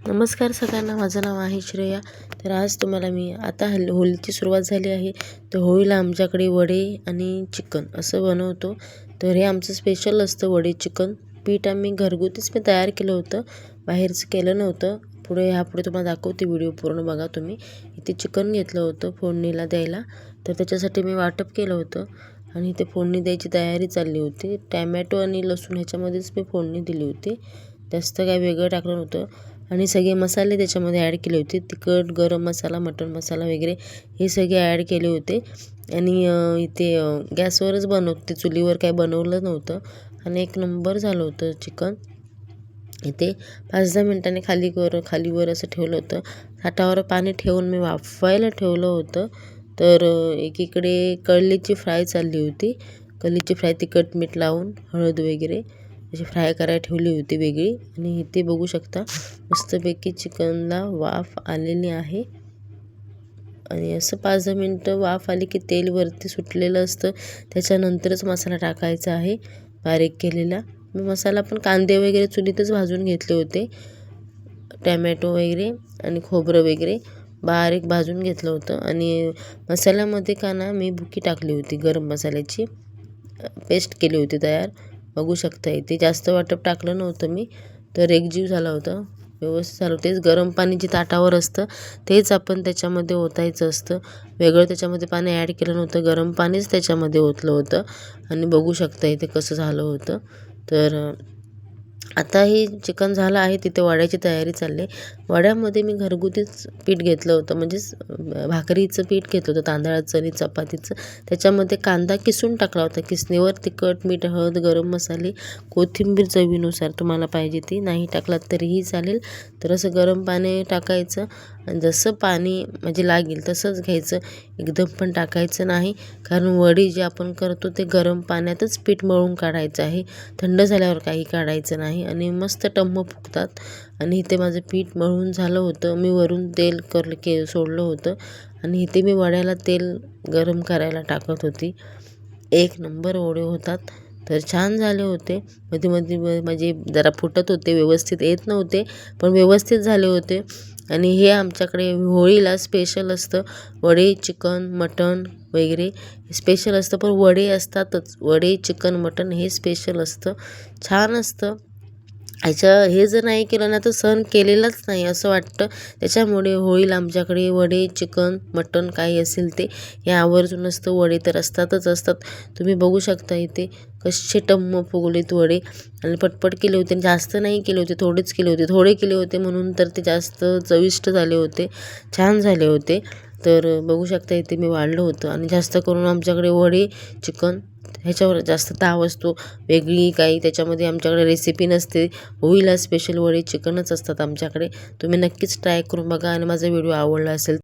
नमस्कार सगळ्यांना, माझं नाव आहे श्रेया. तर आज तुम्हाला मी आता होळीची सुरुवात झाली आहे, तर होळीला आमच्याकडे वडे आणि चिकन असं बनवतो. तर हे आमचं स्पेशल असतं वडे चिकन. पीठ आम्ही घरगुतीच तयार केलं होतं, बाहेरचं केलं नव्हतं. ह्यापुढे तुम्हाला दाखवते, व्हिडिओ पूर्ण बघा तुम्ही. इथे चिकन घेतलं होतं फोडणीला द्यायला, तर त्याच्यासाठी मी वाटप केलं होतं आणि ते फोडणी द्यायची तयारी चालली होती. टॅमॅटो आणि लसूण ह्याच्यामध्येच मी फोडणी दिली होती, जास्त काय वेगळं टाकलं नव्हतं. आणि सगळे मसाले त्याच्यामध्ये ॲड केले होते, तिखट, गरम मसाला, मटण मसाला वगैरे हे सगळे ॲड केले होते. आणि इथे गॅसवरच बनवते, चुलीवर काय बनवलं नव्हतं. आणि एक नंबर झालं होतं चिकन. इथे 5-10 मिनिटांनी खालीवर असं ठेवलं होतं. ताटावर पाणी ठेवून मी वाफवायला ठेवलं होतं. तर एकीकडे कळलीची फ्राय चालली होती. कळलीची फ्राय तिखट मीठ लावून हळद वगैरे अशी फ्राय करायला ठेवली होती वेगळी. आणि इथे बघू शकता मस्तपैकी चिकनला वाफ आलेली आहे. आणि असं 5-10 मिनटं वाफ आली की तेल वरती सुटलेलं असतं, त्याच्यानंतरच मसाला टाकायचा आहे बारीक केलेला. मी मसाला पण कांदे वगैरे चुलीतच भाजून घेतले होते, टॅमॅटो वगैरे आणि खोबरं वगैरे बारीक भाजून घेतलं होतं. आणि मसाल्यामध्ये मी बुकी टाकली होती, गरम मसाल्याची पेस्ट केली होती तयार, बघू शकता. इथे जास्त वाटप टाकलं नव्हतं मी, तर एकजीव झाला होता, व्यवस्थित झालं. तेच गरम पाणी जे ताटावर असतं तेच आपण त्याच्यामध्ये ओतायचं असतं, वेगळं त्याच्यामध्ये पाणी ॲड केलं नव्हतं, गरम पाणीच त्याच्यामध्ये ओतलं होतं. आणि बघू शकता इथे कसं झालं होतं. तर आता हे चिकन झालं आहे, तिथे वड्याची तयारी चालली आहे. वड्यामध्ये मी घरगुतीच पीठ घेतलं होतं, म्हणजेच भाकरीचं पीठ घेतलं होतं, तांदळाचं आणि चपातीचं. त्याच्यामध्ये कांदा किसून टाकला होता, किसणीवर तिखट, मीठ, हळद, गरम मसाले, कोथिंबीर चवीनुसार तुम्हाला पाहिजे ती, नाही टाकलात तरीही चालेल. तर असं गरम पाणी टाकायचं आणि जसं पाणी म्हणजे लागेल तसंच घ्यायचं, एकदम पण टाकायचं नाही, कारण वडी जे आपण करतो ते गरम पाण्यातच पीठ मळून काढायचं आहे, थंड झाल्यावर काही काढायचं नाही. आणि मस्त टम्म फुगतात. आणि इथे माझं पीठ मळून झालं होतं, मी वरून तेल सोडलं होतं आणि इथे मी वड्याला तेल गरम करायला टाकत होती. एक नंबर वडे होतात. तर छान झाले होते. मध्ये म्हणजे जरा फुटत होते, व्यवस्थित येत नव्हते, पण व्यवस्थित झाले होते. आणि हे आमच्याकडे होळीला स्पेशल असतं, वडे, चिकन, मटण वगैरे स्पेशल असतं. पण वडे असतातच, वडे, चिकन, मटण हे स्पेशल असतं, छान असतं. हे जर नाही केलं ना तर सण केलेलाच नाही असं वाटतं. त्याच्यामुळे होळीला आमच्याकडे वडे, चिकन, मटण काही असेल ते हे आवर्जून असतं. वडे तर असतातच असतात. तुम्ही बघू शकता इथे कसे टम्म फुगलेत वडे. आणि पटपट केले होते, जास्त नाही केले होते, थोडेच केले होते. थोडे केले होते म्हणून तर ते जास्त चविष्ट झाले होते, छान झाले होते. तर बघू शकता इथे मी वाढलं होतं. आणि जास्त करून आमच्याकडे वडे, चिकन ह्याच्यावर जास्त ताव असतो, वेगळी काही त्याच्यामध्ये आमच्याकडे रेसिपी नसते. होळीला स्पेशल वडे चिकनच असतात आमच्याकडे. तुम्ही नक्कीच ट्राय करून बघा आणि माझा व्हिडिओ आवडला असेल